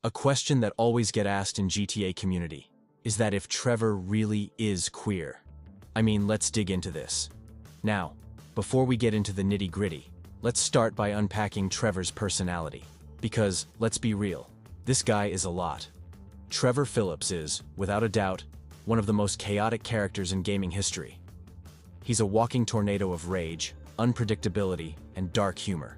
A question that always gets asked in GTA community is that if Trevor really is queer. I mean, let's dig into this. Now, before we get into the nitty-gritty, let's start by unpacking Trevor's personality. Because, let's be real, this guy is a lot. Trevor Philips is, without a doubt, one of the most chaotic characters in gaming history. He's a walking tornado of rage, unpredictability, and dark humor.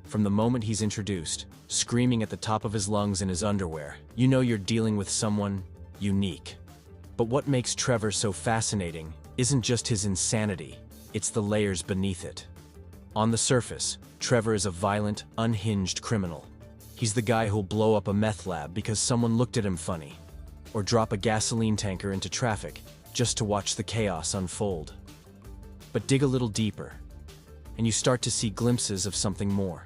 From the moment he's introduced, screaming at the top of his lungs in his underwear, you know you're dealing with someone unique. But what makes Trevor so fascinating isn't just his insanity, it's the layers beneath it. On the surface, Trevor is a violent, unhinged criminal. He's the guy who'll blow up a meth lab because someone looked at him funny, or drop a gasoline tanker into traffic just to watch the chaos unfold. But dig a little deeper, and you start to see glimpses of something more.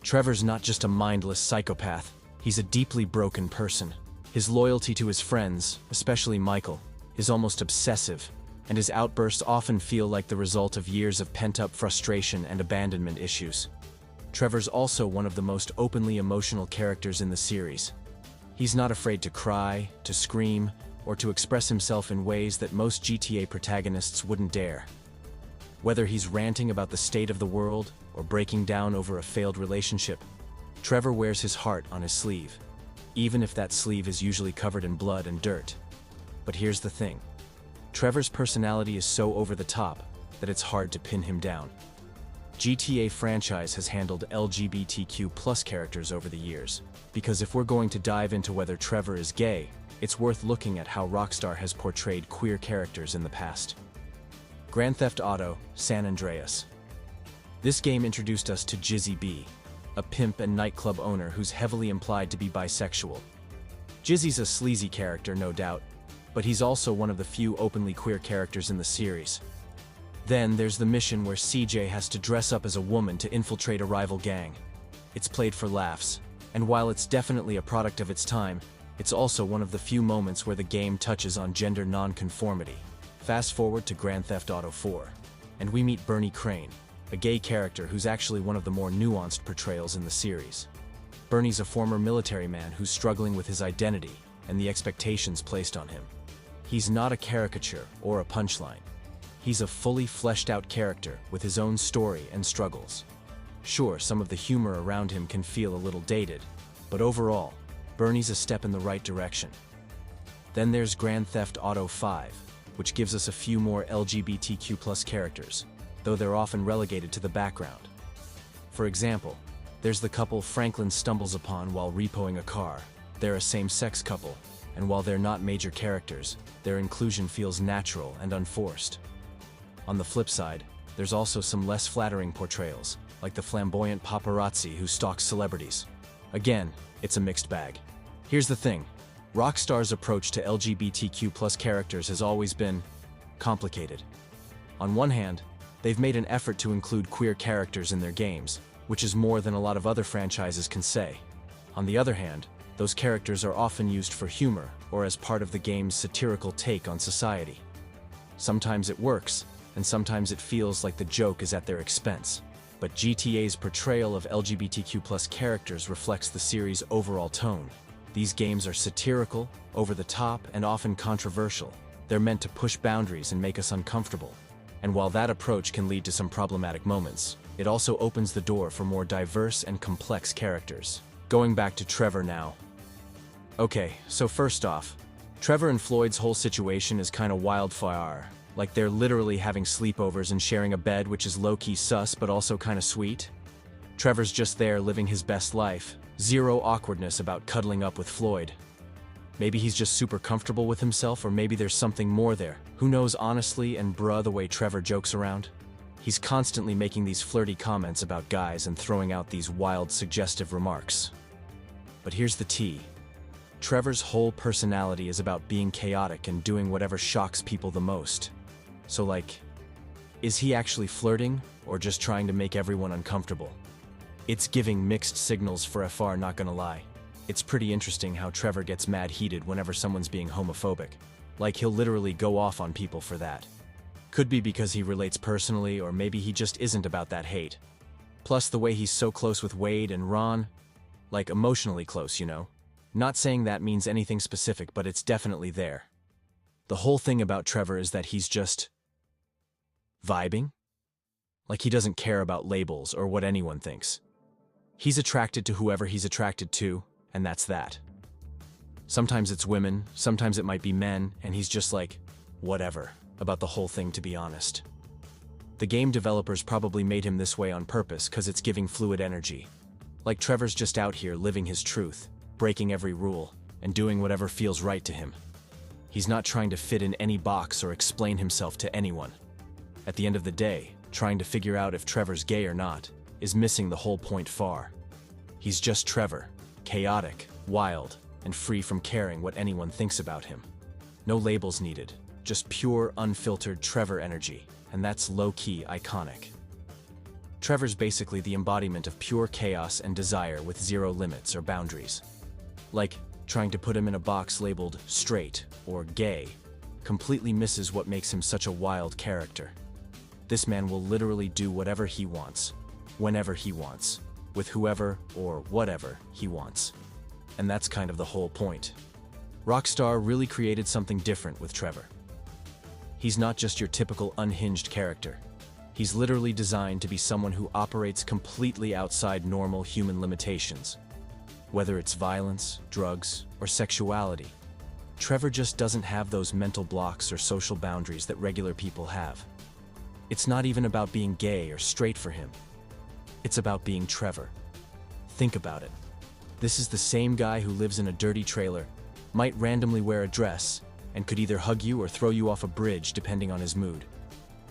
Trevor's not just a mindless psychopath, he's a deeply broken person. His loyalty to his friends, especially Michael, is almost obsessive, and his outbursts often feel like the result of years of pent-up frustration and abandonment issues. Trevor's also one of the most openly emotional characters in the series. He's not afraid to cry, to scream, or to express himself in ways that most GTA protagonists wouldn't dare. Whether he's ranting about the state of the world or breaking down over a failed relationship, Trevor wears his heart on his sleeve, even if that sleeve is usually covered in blood and dirt. But here's the thing. Trevor's personality is so over the top that it's hard to pin him down. GTA franchise has handled LGBTQ+ characters over the years, because if we're going to dive into whether Trevor is gay, it's worth looking at how Rockstar has portrayed queer characters in the past. Grand Theft Auto: San Andreas. This game introduced us to Jizzy B, a pimp and nightclub owner who's heavily implied to be bisexual. Jizzy's a sleazy character, no doubt, but he's also one of the few openly queer characters in the series. Then there's the mission where CJ has to dress up as a woman to infiltrate a rival gang. It's played for laughs, and while it's definitely a product of its time, it's also one of the few moments where the game touches on gender non-conformity. Fast forward to Grand Theft Auto 4, and we meet Bernie Crane, a gay character who's actually one of the more nuanced portrayals in the series. Bernie's a former military man who's struggling with his identity and the expectations placed on him. He's not a caricature or a punchline. He's a fully fleshed out character with his own story and struggles. Sure, some of the humor around him can feel a little dated, but overall, Bernie's a step in the right direction. Then there's Grand Theft Auto 5, which gives us a few more LGBTQ+ characters, though they're often relegated to the background. For example, there's the couple Franklin stumbles upon while repoing a car. They're a same-sex couple, and while they're not major characters, their inclusion feels natural and unforced. On the flip side, there's also some less flattering portrayals, like the flamboyant paparazzi who stalks celebrities. Again, it's a mixed bag. Here's the thing. Rockstar's approach to LGBTQ+ characters has always been complicated. On one hand, they've made an effort to include queer characters in their games, which is more than a lot of other franchises can say. On the other hand, those characters are often used for humor or as part of the game's satirical take on society. Sometimes it works, and sometimes it feels like the joke is at their expense. But GTA's portrayal of LGBTQ+ characters reflects the series' overall tone. These games are satirical, over the top, and often controversial. They're meant to push boundaries and make us uncomfortable. And while that approach can lead to some problematic moments, it also opens the door for more diverse and complex characters. Going back to Trevor now. Okay, so first off, Trevor and Floyd's whole situation is kinda wildfire. Like they're literally having sleepovers and sharing a bed, which is low-key sus but also kinda sweet. Trevor's just there living his best life. Zero awkwardness about cuddling up with Floyd. Maybe he's just super comfortable with himself, or maybe there's something more there. Who knows, honestly, and bruh, the way Trevor jokes around? He's constantly making these flirty comments about guys and throwing out these wild, suggestive remarks. But here's the tea. Trevor's whole personality is about being chaotic and doing whatever shocks people the most. So like, is he actually flirting, or just trying to make everyone uncomfortable? It's giving mixed signals for FR, not gonna lie. It's pretty interesting how Trevor gets mad heated whenever someone's being homophobic. Like he'll literally go off on people for that. Could be because he relates personally, or maybe he just isn't about that hate. Plus the way he's so close with Wade and Ron, Like emotionally close, you know? Not saying that means anything specific, but it's definitely there. The whole thing about Trevor is that he's just vibing? Like he doesn't care about labels or what anyone thinks. He's attracted to whoever he's attracted to, and that's that. Sometimes it's women, sometimes it might be men, and he's just like, whatever, about the whole thing, to be honest. The game developers probably made him this way on purpose because it's giving fluid energy. Like Trevor's just out here living his truth, breaking every rule, and doing whatever feels right to him. He's not trying to fit in any box or explain himself to anyone. At the end of the day, trying to figure out if Trevor's gay or not is missing the whole point far. He's just Trevor, chaotic, wild, and free from caring what anyone thinks about him. No labels needed, just pure, unfiltered Trevor energy, and that's low-key iconic. Trevor's basically the embodiment of pure chaos and desire with zero limits or boundaries. Like, trying to put him in a box labeled straight or gay completely misses what makes him such a wild character. This man will literally do whatever he wants, whenever he wants, with whoever or whatever he wants. And that's kind of the whole point. Rockstar really created something different with Trevor. He's not just your typical unhinged character. He's literally designed to be someone who operates completely outside normal human limitations. Whether it's violence, drugs, or sexuality, Trevor just doesn't have those mental blocks or social boundaries that regular people have. It's not even about being gay or straight for him. It's about being Trevor. Think about it. This is the same guy who lives in a dirty trailer, might randomly wear a dress, and could either hug you or throw you off a bridge depending on his mood.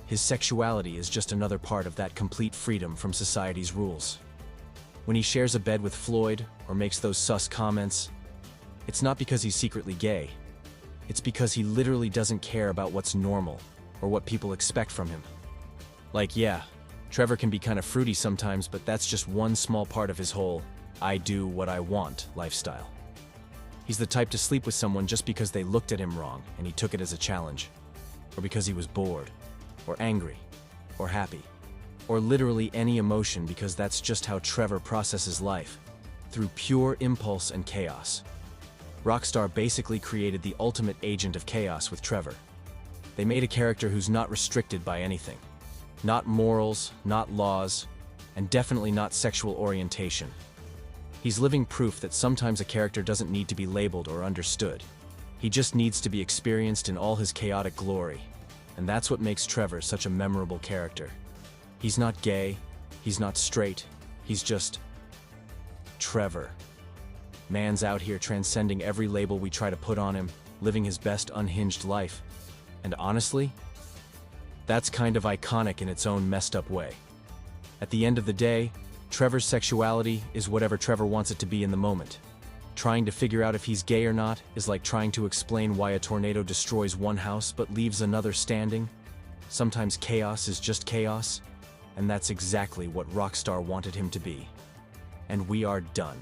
His sexuality is just another part of that complete freedom from society's rules. When he shares a bed with Floyd or makes those sus comments, it's not because he's secretly gay. It's because he literally doesn't care about what's normal or what people expect from him. Like, yeah, Trevor can be kind of fruity sometimes, but that's just one small part of his whole I do what I want lifestyle. He's the type to sleep with someone just because they looked at him wrong and he took it as a challenge, or because he was bored, or angry, or happy, or literally any emotion, because that's just how Trevor processes life, through pure impulse and chaos. Rockstar basically created the ultimate agent of chaos with Trevor. They made a character who's not restricted by anything. Not morals, not laws, and definitely not sexual orientation. He's living proof that sometimes a character doesn't need to be labeled or understood. He just needs to be experienced in all his chaotic glory. And that's what makes Trevor such a memorable character. He's not gay, he's not straight, he's just Trevor. Man's out here transcending every label we try to put on him, living his best unhinged life. And honestly, that's kind of iconic in its own messed up way. At the end of the day, Trevor's sexuality is whatever Trevor wants it to be in the moment. Trying to figure out if he's gay or not is like trying to explain why a tornado destroys one house but leaves another standing. Sometimes chaos is just chaos, and that's exactly what Rockstar wanted him to be. And we are done.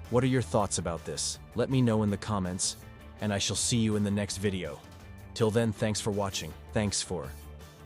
What are your thoughts about this? Let me know in the comments, and I shall see you in the next video. Till then, thanks for watching. Thanks for